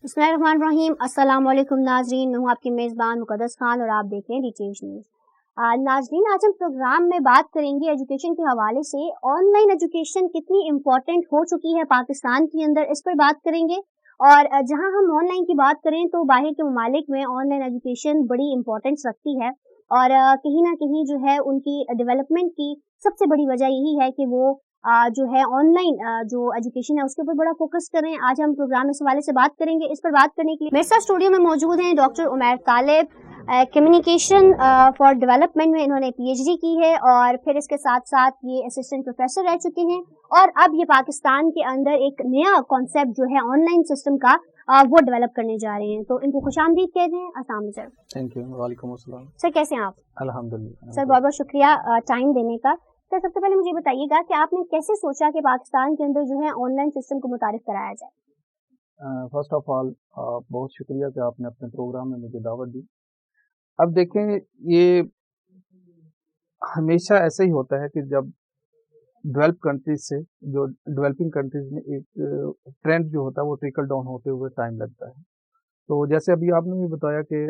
बिस्मिल्लाहिर्रहमानिर्रहीम। अस्सलाम वालेकुम नाजरीन, मैं हूँ आपकी मेज़बान मुक़द्दस खान और आप देख रहे हैं रिचेज न्यूज़। नाजरीन, आज हम प्रोग्राम में बात करेंगे एजुकेशन के हवाले से ऑनलाइन एजुकेशन कितनी इम्पोर्टेंट हो चुकी है पाकिस्तान के अंदर, इस पर बात करेंगे। और जहाँ हम ऑनलाइन की बात करें तो बाहर के ममालिक में ऑनलाइन एजुकेशन बड़ी इम्पोर्टेंस रखती है और कहीं ना कहीं जो है उनकी डेवलपमेंट की सबसे बड़ी वजह यही है कि वो जो है ऑनलाइन जो एजुकेशन है उसके ऊपर बड़ा फोकस कर रहे हैं। आज हम प्रोग्राम में इस हवाले से बात करेंगे। इस पर बात करने के लिए मेरे साथ स्टूडियो में मौजूद हैं doctor Umair Talib. Communication for development में इन्होंने पीएचडी की है और फिर इसके साथ साथ ये असिस्टेंट प्रोफेसर रह चुके हैं और अब ये पाकिस्तान के अंदर एक नया कॉन्सेप्ट जो है ऑनलाइन सिस्टम का वो डेवलप करने जा रहे हैं। तो इनको खुशामदीद कहते हैं। अस्सलाम वालेकुम सर। Thank you. वालेकुम अस्सलाम सर, कैसे हैं आप? अल्हम्दुलिल्लाह सर, बहुत बहुत शुक्रिया टाइम देने का। सर, सबसे पहले मुझे बताइएगा कि आपने कैसे सोचा कि पाकिस्तान के अंदर जो है ऑनलाइन सिस्टम को मुतारिफ कराया जाए? फर्स्ट ऑफ ऑल बहुत शुक्रिया कि आपने अपने प्रोग्राम में मुझे दावत दी। अब देखें, ये हमेशा ऐसे ही होता है कि जब डेवलप कंट्रीज से जो डेवलपिंग कंट्रीज में एक ट्रेंड जो होता है वो ट्रिकल डाउन होते हुए टाइम लगता है। तो जैसे अभी आपने भी बताया कि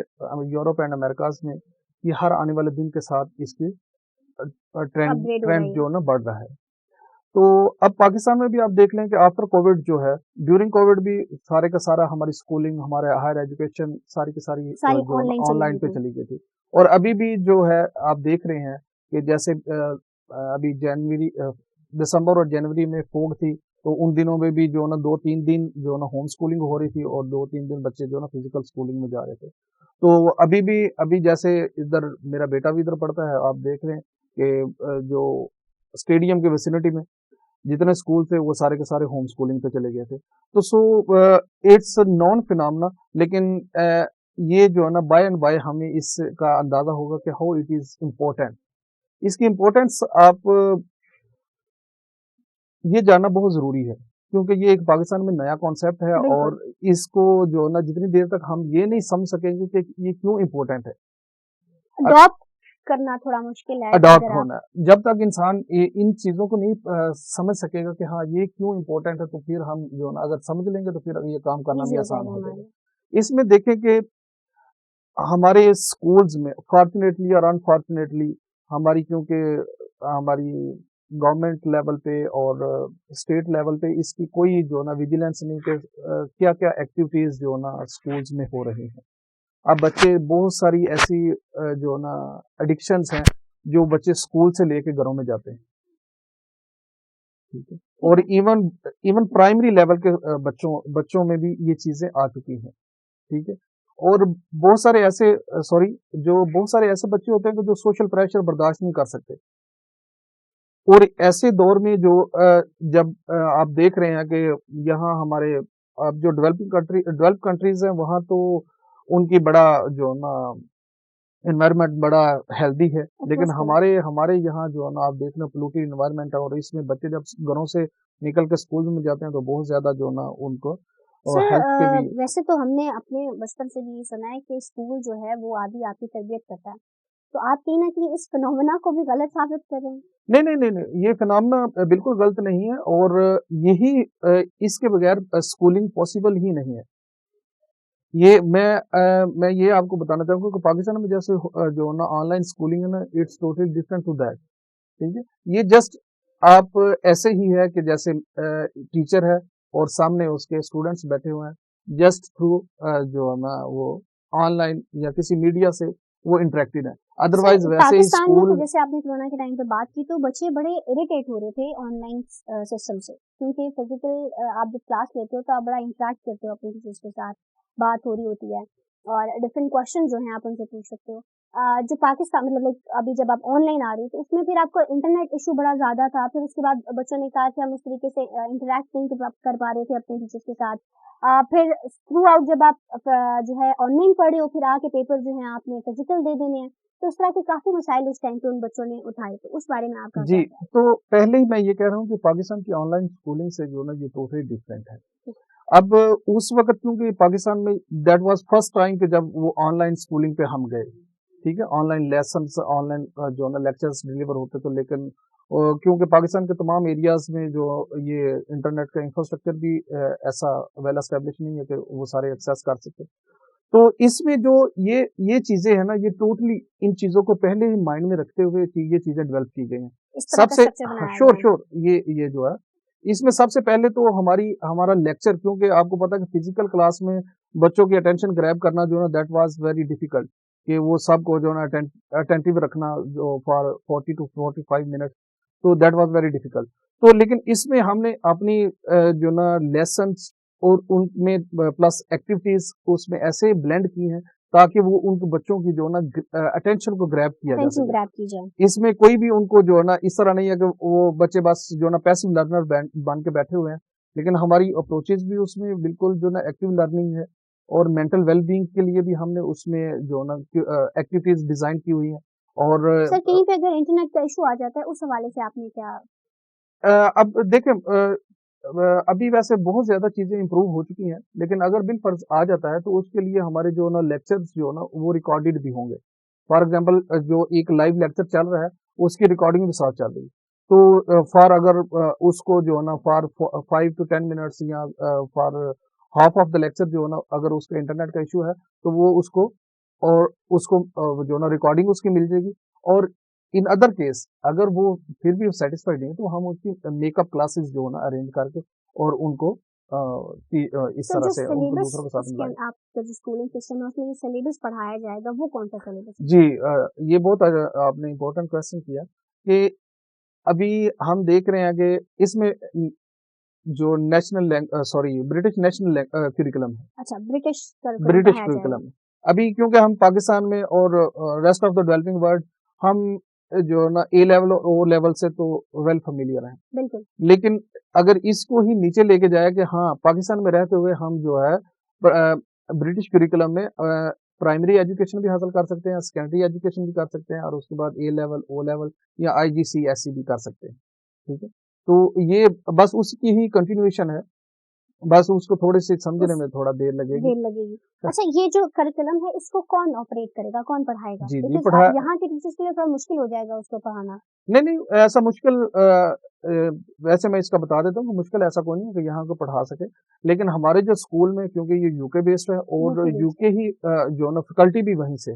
यूरोप एंड अमेरिकाज में ये हर आने वाले दिन के साथ इसकी ट्रेंड जो है ना बढ़ रहा है। तो अब पाकिस्तान में भी आप देख लें कि आफ्टर कोविड जो है, ड्यूरिंग कोविड भी सारे का सारा हमारी स्कूलिंग, हमारे हायर एजुकेशन सारी की सारी जो ऑनलाइन पे चली गई थी। और अभी भी जो है आप देख रहे हैं कि जैसे अभी जनवरी, दिसंबर और जनवरी में फोग थी, तो उन दिनों में भी जो ना 2-3 दिन जो ना होम स्कूलिंग हो रही थी और 2-3 दिन बच्चे जो ना फिजिकल स्कूलिंग में जा रहे थे। तो अभी जैसे इधर मेरा बेटा भी इधर पढ़ता है, आप देख रहे हैं कि जो स्टेडियम की विसिनिटी में जितने स्कूल थे वो सारे के सारे होम स्कूलिंग पे चले गए थे। तो इट्स नॉन फिनोमेना, लेकिन ये जो है ना बाय एंड बाय हमें इसका अंदाजा होगा कि हाउ इट इज इम्पोर्टेंट। इसकी इम्पोर्टेंस आप ये जानना बहुत जरूरी है, क्योंकि ये एक पाकिस्तान में नया कॉन्सेप्ट है और इसको जो ना जितनी देर तक हम ये नहीं समझ सकेंगे कि ये क्यों इम्पोर्टेंट है, अडॉप्ट करना थोड़ा मुश्किल है। अडॉप्ट होना, जब तक इंसान इन चीजों को नहीं समझ सकेगा कि हाँ ये क्यों इम्पोर्टेंट है, तो फिर हम जो ना अगर समझ लेंगे तो फिर ये काम करना भी आसान हो जाएगा। इसमें देखें कि हमारे स्कूल्स में फॉर्चुनेटली और अनफॉर्चुनेटली क्योंकि हमारी गवर्नमेंट लेवल पे और स्टेट लेवल पे इसकी कोई जो ना विजिलेंस नहीं कि क्या क्या एक्टिविटीज जो ना स्कूल्स में हो रही हैं। अब बच्चे बहुत सारी ऐसी जो ना एडिक्शंस हैं जो बच्चे स्कूल से लेके घरों में जाते हैं, ठीक है। और इवन प्राइमरी लेवल के बच्चों में भी ये चीजें आ चुकी हैं, ठीक है। और बहुत सारे ऐसे बच्चे होते हैं कि जो सोशल प्रेशर बर्दाश्त नहीं कर सकते। और ऐसे दौर में जब आप देख रहे हैं कि यहाँ हमारे अब जो डेवलप कंट्रीज हैं वहाँ तो उनकी बड़ा जो ना एनवायरनमेंट बड़ा हेल्दी है, लेकिन हमारे यहाँ जो है ना आप देख रहे हैं पोल्यूटेड एनवायरनमेंट है। और इसमें बच्चे जब घरों से निकल के स्कूल में जाते हैं तो बहुत ज्यादा जो ना उनको हेल्थ के भी। वैसे तो हमने अपने बचपन से भी सुना है कि स्कूल जो है वो आधी आपकी तरबियत करता है, तो आप कहीं ना कहीं इस फिनोमेना को भी गलत साबित कर रहे हैं। नहीं, ये फिनोमेना बिल्कुल गलत नहीं है और यही इसके बगैर स्कूलिंग पॉसिबल ही नहीं है। ये मैं ये आपको बताना चाहूंगा कि पाकिस्तान में जैसे जो ना ऑनलाइन स्कूलिंग है ना, it's totally different to that, ठीक है। ये जस्ट आप ऐसे ही है कि जैसे टीचर है और सामने उसके स्टूडेंट्स बैठे हुए हैं, जस्ट थ्रू जो है ना वो ऑनलाइन या किसी मीडिया से वो इंटरेक्टेड है। अदरवाइज वैसे ही स्कूल, जैसे आपने कोरोना के टाइम पे बात की तो बच्चे बड़े इरिटेट हो रहे थे ऑनलाइन सिस्टम से, क्योंकि फिजिकल आप जब क्लास लेते हो तो आप बड़ा इंटरेक्ट करते हो अपने टीचर्स के साथ, बात हो रही होती है और डिफरेंट क्वेश्चन जो हैं आप उनसे पूछ सकते हो। जो पाकिस्तान मतलब अभी जब आप ऑनलाइन आ रही तो उसमें फिर आपको इंटरनेट इशू बड़ा ज्यादा था। फिर उसके बाद बच्चों ने कहा कि हम उस तरीके से इंटरेक्ट नहीं कर पा रहे थे अपने टीचर्स के साथ। फिर थ्रू आउट जब आप जो है ऑनलाइन पढ़ रहे हो फिर आके पेपर जो है आपने फिजिकल दे देने हैं, तो इस तरह के काफी मसाइल उस टाइम पे उन बच्चों ने उठाए, तो उस बारे में आपका जी। तो पहले ही मैं ये कह रहा हूँ कि पाकिस्तान की ऑनलाइन स्कूलिंग से जो ना ये टोटली डिफरेंट है। अब उस वक्त क्योंकि पाकिस्तान में दैट वाज फर्स्ट टाइम कि जब वो ऑनलाइन स्कूलिंग पे हम गए, ठीक है। ऑनलाइन लेसन, ऑनलाइन जो ना लेक्चर्स डिलीवर होते थे, लेकिन اور کیونکہ پاکستان کے تمام ایریاز میں جو یہ انٹرنیٹ کا انفراسٹرکچر بھی ایسا ویل اسٹیبلش نہیں ہے کہ وہ سارے ایکسیس کر سکے. تو اس میں جو یہ چیزیں ہیں نا, یہ ٹوٹلی ان چیزوں کو پہلے ہی مائنڈ میں رکھتے ہوئے یہ چیزیں ڈیولپ کی گئی ہیں. سب سے شور یہ جو ہے اس میں سب سے پہلے تو ہمارا لیکچر, کیونکہ آپ کو پتا ہے کہ فزیکل کلاس میں بچوں کی اٹینشن گریب کرنا جو ہے نا, دیٹ واز ویری ڈیفیکلٹ, کہ وہ سب کو جو ہے نا اٹینٹیو رکھنا جو فار 40 to 45 منٹ, تو دیٹ واز ویری ڈیفیکلٹ. تو لیکن اس میں ہم نے اپنی جو نا لیسنس اور ان میں پلس ایکٹیویٹیز اس میں ایسے بلینڈ کی ہیں تاکہ وہ ان کے بچوں کی جو نا اٹینشن کو گریب کیا جا سکے. اس میں کوئی بھی ان کو جو ہے نا اس طرح نہیں ہے کہ وہ بچے بس جو نا پیسو لرنر بن کے بیٹھے ہوئے ہیں, لیکن ہماری اپروچز بھی اس میں بالکل جو نا ایکٹیو لرننگ ہے, اور مینٹل ویل بینگ کے لیے بھی ہم نے اس میں جو نا ایکٹیویٹیز ڈیزائن کی ہوئی ہیں. اور سر کہیں پہ اگر انٹرنیٹ کا ایشو آ جاتا ہے اس حوالے سے آپ نے کیا؟ اب دیکھیں ابھی ویسے بہت زیادہ چیزیں امپروو ہو چکی ہیں, لیکن اگر بالفرض آ جاتا ہے تو اس کے لیے ہمارے جو نا لیکچرز جو نا وہ ریکارڈیڈ بھی ہوں گے. فار ایگزامپل جو ایک لائیو لیکچر چل رہا ہے اس کی ریکارڈنگ بھی ساتھ چل رہی ہے, تو فار اگر اس کو جو ہے نا فار 5 to 10 منٹس یا for half of the lecture جو ہے نا اگر اس کا انٹرنیٹ کا ایشو ہے تو وہ اس کو جو ہے نا ریکارڈنگ اس کی مل جائے گی. اور ان ادر کیس اگر وہ پھر بھی سیٹسفائڈ نہیں تو ہم اس کی میک اپ کلاسز جو ہے نا ارینج کر کے اور ان کو اس طرح سے ان کو دوسروں کے ساتھ ملائیں. آپ کا جو اسکولنگ سسٹم ہے اس میں سلیبس پڑھایا جائے گا وہ کون سا سلیبس؟ جی یہ بہت آپ نے امپورٹنٹ کوشچن کیا کہ ابھی ہم دیکھ رہے ہیں کہ اس میں جو برٹش نیشنل کریکولم ہے. اچھا, برٹش کریکولم ابھی کیونکہ ہم پاکستان میں اور rest of the developing world ہم جو نا اے لیول اور او لیول سے تو ویل فیملیئر ہیں بالکل, لیکن اگر اس کو ہی نیچے لے کے جائے کہ ہاں پاکستان میں رہتے ہوئے ہم جو ہے برٹش کریکولم میں پرائمری ایجوکیشن بھی حاصل کر سکتے ہیں, سیکنڈری ایجوکیشن بھی کر سکتے ہیں, اور اس کے بعد اے لیول او لیول یا آئی جی سی ایس سی بھی کر سکتے ہیں. ٹھیک ہے, تو یہ بس اس کی ہی کنٹینیوشن ہے, بس اس کو تھوڑے سے سمجھنے میں تھوڑا دیر لگے گی. اچھا, یہ جو کریکولم ہے اس کو کون آپریٹ کرے گا, کون پڑھائے گا؟ جی یہاں کے ٹیچرز کے لیے تھوڑا مشکل ہو جائے گا اس کو پڑھانا. نہیں ایسا مشکل ویسے میں اس کا بتا دیتا ہوں کہ مشکل ایسا کوئی نہیں کہ یہاں کو پڑھا سکے, لیکن ہمارے جو اسکول میں کیونکہ یہ یو کے بیسڈ ہے اور یو کے ہی جو نا فیکلٹی بھی وہیں سے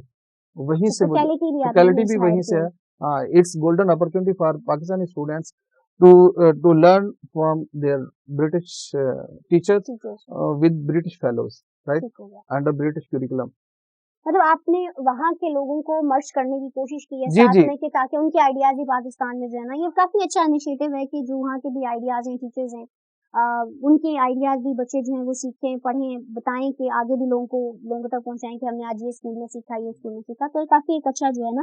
فیکلٹی بھی وہیں سے ہے. ہاں, it's golden opportunity for Pakistani students to learn from their British teachers with British fellows, right, under British curriculum. مطلب آپ نے وہاں کے لوگوں کو مرج کرنے کی کوشش کی ہے ساتھ میں کہ تاکہ ان کے آئیڈیاز بھی پاکستان میں جو ہے نا, یہ کافی اچھا انیشیٹو ہے کہ جو وہاں کے بھی آئیڈیاز ہیں, ٹیچرز ہیں, ان کے آئیڈیاز بھی بچے جو ہیں وہ سیکھیں, پڑھیں, بتائیں کہ آگے بھی لوگوں تک پہنچائیں کہ ہم نے آج یہ اسکول میں سیکھا, یہ اسکول میں سیکھا. تو کافی ایک اچھا جو ہے نا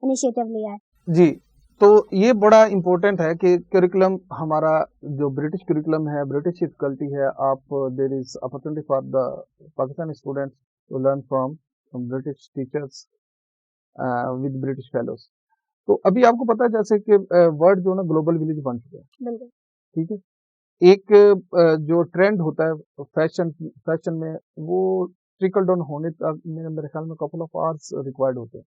انیشیٹو لیا ہے. جی, تو یہ بڑا امپورٹنٹ ہے کہ کریکولم ہمارا جو برٹش کریکولم ہے, برٹش فیکلٹی ہے, آپ there is opportunity for the Pakistani students to learn from British teachers with British fellows. تو ابھی آپ کو پتا ہے جیسے کہ ورلڈ جو نا گلوبل ولیج بن چکا ہے. ٹھیک ہے, ایک جو ٹرینڈ ہوتا ہے فیشن میں وہ ٹریکل ڈاؤن ہونے تک میرے خیال میں کپل آف آورس ریکوائرڈ ہوتے ہیں,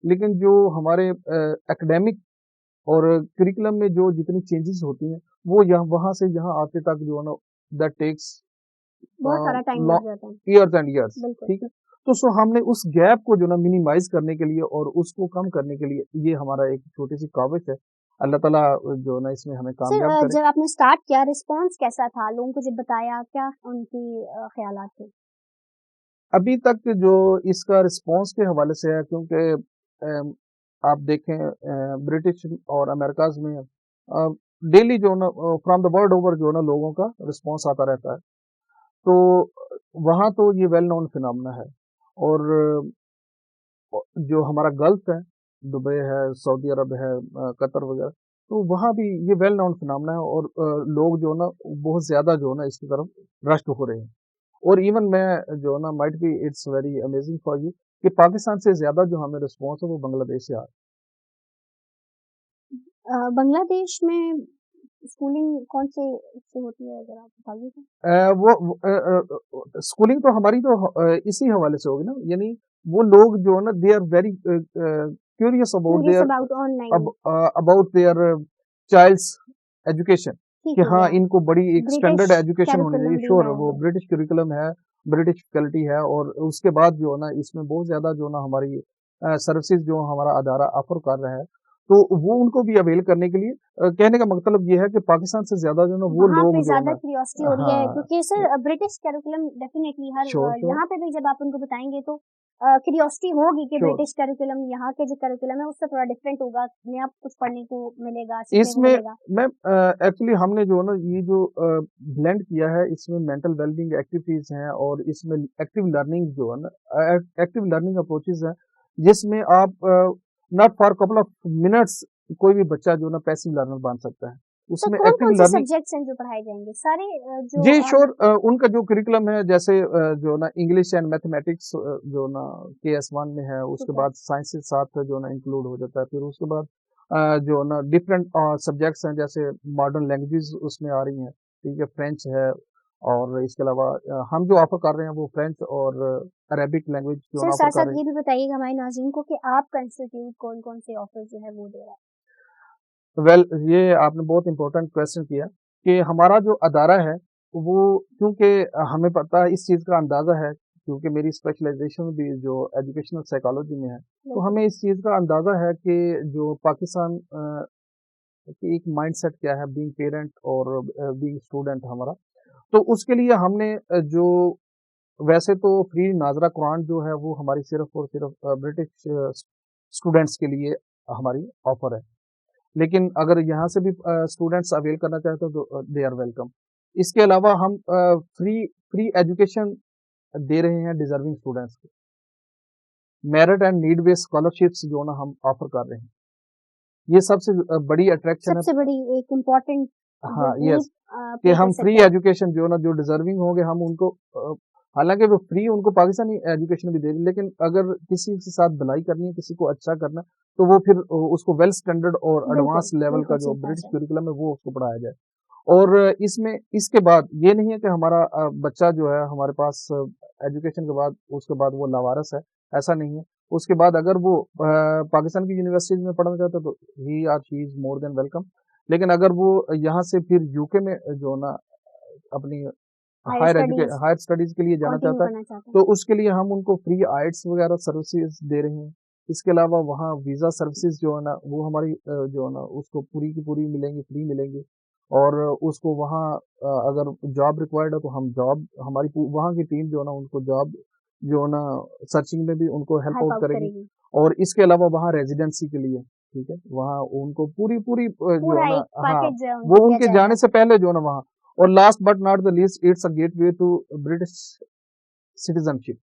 لیکن جو ہمارے اکیڈیمک اور کریکولم میں جو جتنی چینجز ہوتی ہیں وہ وہاں سے یہاں آتے تک جو ہے نا دیٹ ٹیکس بہت سارا ٹائم لگ جاتا ہے, ایئرز اینڈ ایئرز. ٹھیک ہے, تو ہم نے اس گیپ کو جو نا منیمائز کرنے کے لیے اور اس کو کم کرنے کے لیے یہ ہمارا ایک چھوٹی سی کاوش ہے. اللہ تعالیٰ جو نا اس میں ہمیں کامیاب کرے. جب آپ نے اسٹارٹ کیا رسپانس کیسا تھا, لوگوں کو جب بتایا کیا ان کی خیالات تھے؟ ابھی تک جو اس کا رسپانس کے حوالے سے ہے, کیونکہ آپ دیکھیں برٹش اور امریکاز میں ڈیلی جو نا فرام دا ورلڈ اوور جو نا لوگوں کا رسپانس آتا رہتا ہے, تو وہاں تو یہ ویل نون فینامنا ہے. اور جو ہمارا گلف ہے, دبئی ہے, سعودی عرب ہے, قطر وغیرہ, تو وہاں بھی یہ ویل نون فینامنا ہے, اور لوگ جو نا بہت زیادہ جو نا اس کی طرف رشک ہو رہے ہیں. اور ایون میں جو نا might be it's very amazing for you کہ پاکستان سے زیادہ جو ہمیں رسپانس ہے وہ بنگلہ دیش سے آ رہا ہے. بنگلہ دیش میں اسکولنگ کون سے ہوتی ہے اگر آپ بتائیے؟ وہ اسکولنگ تو ہماری تو اسی حوالے سے ہوگی نا, یعنی وہ لوگ جو ہے نا they are very curious about their child's education ठीक कि हो हाँ गया, इनको बड़ी एक ब्रिटिश स्टैंडर्ड एजुकेशन होनी कैरिकुलम चाहिए। भी श्योर है वो वो। ब्रिटिश करिकुलम है, ब्रिटिश फैकल्टी है, और उसके बाद जो है ना इसमें बहुत ज्यादा जो है ना हमारी सर्विसेज जो हमारा अदारा ऑफर कर रहा है, तो वो उनको भी अवेल करने के लिए कहने का मतलब ये है कि पाकिस्तान से ज्यादा जो है ना वो वहाँ पे लोग जो है ज्यादा ना, क्यूरियोसिटी हो रही है, हाँ क्योंकि सर ब्रिटिश कैरिकुलम डेफिनेटली हर श्योर श्योर यहाँ पे भी जब आप उनको बताएंगे तो क्यूरियोसिटी होगी कि श्योर ब्रिटिश कैरिकुलम यहाँ के जो कैरिकुलम है उससे थोड़ा डिफरेंट होगा, नया कुछ पढ़ने को मिलेगा, सीखने को इसमें मिलेगा। मैं एक्चुअली हमने जो है ना ये जो ब्लेंड किया है, इसमें मेंटल वेलबींग एक्टिविटीज हैं और इसमें एक्टिव लर्निंग जो है ना एक्टिव लर्निंग अप्रोचेस हैं, जिसमें आप not for couple of minutes कोई भी बच्चा जो है ना पैसिव लर्नर बन सकता है। तो उसमें कौन एक्टिव कौन से लर्निंग सब्जेक्ट्स हैं जो पढ़ाए जाएंगे सारे जो जी श्योर उनका जो करिकुलम है, जैसे जो ना इंग्लिश एंड मैथमेटिक्स जो ना KS1 में है, उसके ठीक है, बाद साइंस के साथ जो ना इंक्लूड हो जाता है। फिर उसके बाद जो ना डिफरेंट सब्जेक्ट्स हैं, जैसे मॉडर्न लैंग्वेजेस उसमें आ रही हैं, ठीक है, फ्रेंच है, और इसके अलावा हम जो ऑफर कर रहे हैं वो फ्रेंच और अरेबिक लैंग्वेज जो सर ना साथ ऑफर कर साथ रहे ये भी बताइएगा हमारे नाज़रीन को कि आपका इंस्टीट्यूट कौन कौन से ऑफर जो है वो दे रहा है। हैं। वेल ये आपने बहुत इंपॉर्टेंट क्वेश्चन किया कि हमारा जो अदारा है वो, क्योंकि हमें पता है, इस चीज़ का अंदाज़ा है, क्योंकि मेरी स्पेशलाइजेशन भी जो एजुकेशनल साइकोलॉजी में है, तो बिल्कुल, हमें इस चीज़ का अंदाज़ा है कि जो पाकिस्तान की एक माइंडसेट क्या है बीइंग पेरेंट और बीइंग स्टूडेंट हमारा, तो उसके लिए हमने जो वैसे तो फ्री नाज़रा कुरान जो है वो हमारी सिर्फ और सिर्फ ब्रिटिश स्टूडेंट्स के लिए हमारी ऑफर है। लेकिन अगर यहाँ से भी स्टूडेंट्स अवेल करना चाहते हो तो दे आर वेलकम। इसके अलावा हम फ्री फ्री एजुकेशन दे रहे हैं डिजर्विंग स्टूडेंट्स को। Merit and need based scholarships जो ना हम ऑफर कर रहे हैं, ये सबसे बड़ी अट्रैक्शन है। सबसे बड़ी एक इम्पोर्टेंट जो हाँ नीड यस, कि पे कर हम फ्री सकते हैं। एजुकेशन जो ना जो डिजर्विंग होंगे हम उनको हालांकि वो फ्री उनको पाकिस्तानी एजुकेशन भी दे रही है, लेकिन अगर किसी के साथ भलाई करनी है, किसी को अच्छा करना, तो वो फिर उसको वेल स्टैंडर्ड और बिल्कुल, एडवांस लेवल का बिल्कुल जो सही कहा ब्रिटिश सर। करिकुलम है वो उसको पढ़ाया जाए। और इसमें इसके बाद ये नहीं है कि हमारा बच्चा जो है हमारे पास एजुकेशन के बाद उसके बाद वो लावारिस है, ऐसा नहीं है। उसके बाद अगर वो पाकिस्तान की यूनिवर्सिटीज में पढ़ना चाहता है तो he or she is more than welcome. लेकिन अगर वो यहाँ से फिर यूके में जो ना अपनी हायर स्टडीज हायर स्टडीज के लिए जाना कंटिन्यू चाहता है, करना चाहते हैं। तो उसके लिए हम उनको फ्री आइट्स वगैरह सर्विसेज दे रहे हैं। इसके अलावा वहाँ वीज़ा सर्विसेज जो है ना वो हमारी जो है ना उसको पूरी की पूरी मिलेंगी, फ्री मिलेंगी। और उसको वहाँ अगर जॉब रिक्वायर्ड है तो हम जॉब हमारी वहाँ की टीम जो है ना उनको जॉब जो है ना सर्चिंग में भी उनको हेल्प हेल्प आउट आउट करेगी। करेगी। और इसके अलावा वहाँ रेजिडेंसी के लिए, ठीक है, वहाँ उनको पूरी पूरी जो पूरा है ना, एक हाँ, पैकेज जो है उनको वो दिया उनके जाएगा। जाने से पहले जो है ना वहाँ। और last but not the least, it's a gateway to British citizenship.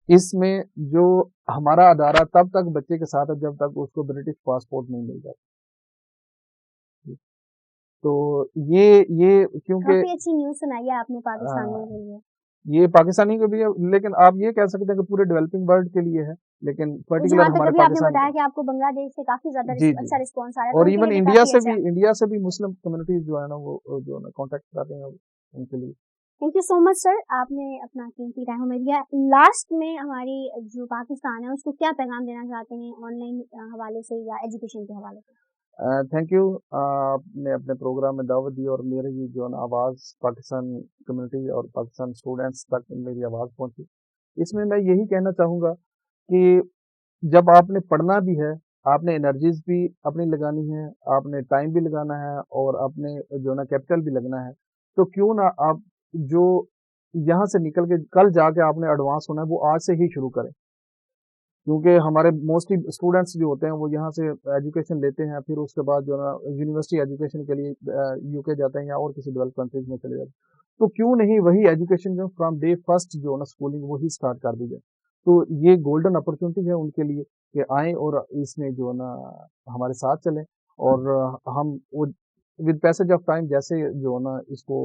इसमें जो हमारा अदारा तब तक बच्चे के साथ है जब तक उसको ब्रिटिश पासपोर्ट नहीं मिल जाता। तो ये क्योंकि काफी अच्छी न्यूज सुनाई है आपने पाकिस्तानियों के लिए। ये पाकिस्तानी के भी है, लेकिन आप ये कह सकते हैं कि पूरे डेवलपिंग वर्ल्ड के लिए है, लेकिन तो पर्टिकुलर जहाँ तक हमारे अभी आपने पाकिस्तान बताया के। कि आपको बांग्लादेश से काफी ज्यादा जी जी, अच्छा रिस्पॉन्स आ रहा है, तो और उनके इवन लिए भी काफी अच्छा। इंडिया से भी मुस्लिम कम्युनिटीज जो है ना वो जो है ना कॉन्टेक्ट कर रहे हैं उनके लिए। Thank you so much sir, आपने अपना कीमती टाइम हमें दिया। लास्ट में हमारी जो पाकिस्तान है उसको क्या पैगाम देना चाहते हैं ऑनलाइन हवाले से या एजुकेशन के हवाले से? थैंक यू, आपने अपने प्रोग्राम में दावत दी और मेरी ये जो है ना आवाज़ पाकिस्तान कम्युनिटी और पाकिस्तान स्टूडेंट्स तक मेरी आवाज़ पहुंची। इसमें मैं यही कहना चाहूँगा कि जब आपने पढ़ना भी है, आपने एनर्जीज भी अपनी लगानी है, आपने टाइम भी लगाना है और अपने जो ना कैपिटल भी लगना है, तो क्यों ना आप जो यहाँ से निकल के कल जाके आपने एडवांस होना है वो आज से ही शुरू करें। क्योंकि हमारे मोस्टली स्टूडेंट्स जो होते हैं वो यहाँ से एजुकेशन लेते हैं, फिर उसके बाद जो है ना यूनिवर्सिटी एजुकेशन के लिए यूके जाते हैं या और किसी डेवलप कंट्रीज में चले जाते हैं। तो क्यों नहीं वही एजुकेशन जो फ्रॉम डे फर्स्ट जो है ना स्कूलिंग वही स्टार्ट कर दी जाए। तो ये गोल्डन अपॉर्चुनिटी है उनके लिए कि आए और इसमें जो है ना हमारे साथ चलें। और हम विद पैसेज ऑफ टाइम जैसे जो है ना इसको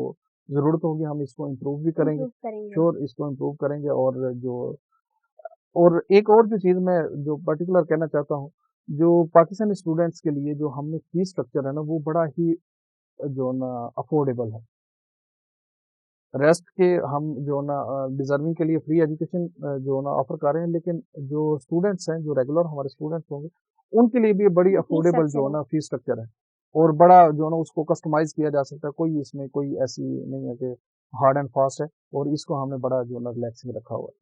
ज़रूरत होगी हम इसको इम्प्रूव भी करेंगे। इम्प्रूव करेंगे। श्योर इसको इम्प्रूव करेंगे। और जो और एक और जो चीज़ मैं जो पर्टिकुलर कहना चाहता हूँ, जो पाकिस्तानी स्टूडेंट्स के लिए जो हमने फीस स्ट्रक्चर है ना, वो बड़ा ही जो है ना अफोर्डेबल है। रेस्ट के हम जो है ना डिज़र्विंग के लिए फ्री एजुकेशन जो है ना ऑफ़र कर रहे हैं, लेकिन जो स्टूडेंट्स हैं, जो रेगुलर हमारे स्टूडेंट्स होंगे, उनके लिए भी बड़ी अफोर्डेबल जो है ना फीस स्ट्रक्चर है, और बड़ा जो है ना उसको कस्टमाइज किया जा सकता है। कोई इसमें कोई ऐसी नहीं है कि हार्ड एंड फास्ट है, और इसको हमने बड़ा जो है ना रिलैक्स में रखा हुआ है।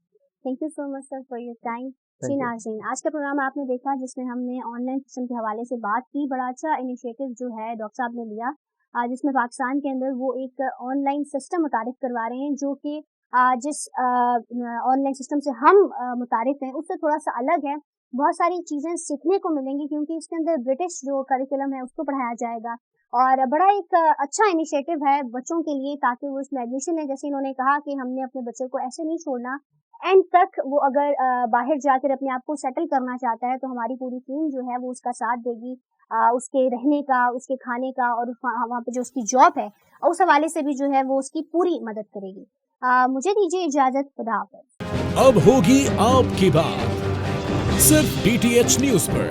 Thank you so much sir for your time. जी Thank you. नाज़रीन, आज का प्रोग्राम आपने देखा जिसमें हमने ऑनलाइन सिस्टम के हवाले से बात की। बड़ा अच्छा इनिशिएटिव जो है डॉक्टर साहब ने लिया, जिसमें पाकिस्तान के अंदर वो एक ऑनलाइन सिस्टम मुतारिफ करवा रहे हैं, जो कि जिस ऑनलाइन सिस्टम से हम मुतारिफ हैं उससे थोड़ा सा अलग है। बहुत सारी चीज़ें सीखने को मिलेंगी, क्योंकि इसके अंदर ब्रिटिश जो करिकुलम है उसको पढ़ाया जाएगा, और बड़ा एक अच्छा इनिशिएटिव है बच्चों के लिए, ताकि वो इसमें एडमिशन लें। जैसे इन्होंने कहा कि हमने अपने बच्चे को ऐसे नहीं छोड़ना, एंड तक वो अगर बाहर जाकर अपने आप को सेटल करना चाहता है तो हमारी पूरी टीम जो है वो उसका साथ देगी, उसके रहने का, उसके खाने का, और वहाँ पे जो उसकी जॉब है उस हवाले से भी जो है वो उसकी पूरी मदद करेगी। मुझे दीजिए इजाजत, खुदा हाफिज़। अब होगी आपकी बात सिर्फ DTH न्यूज पर।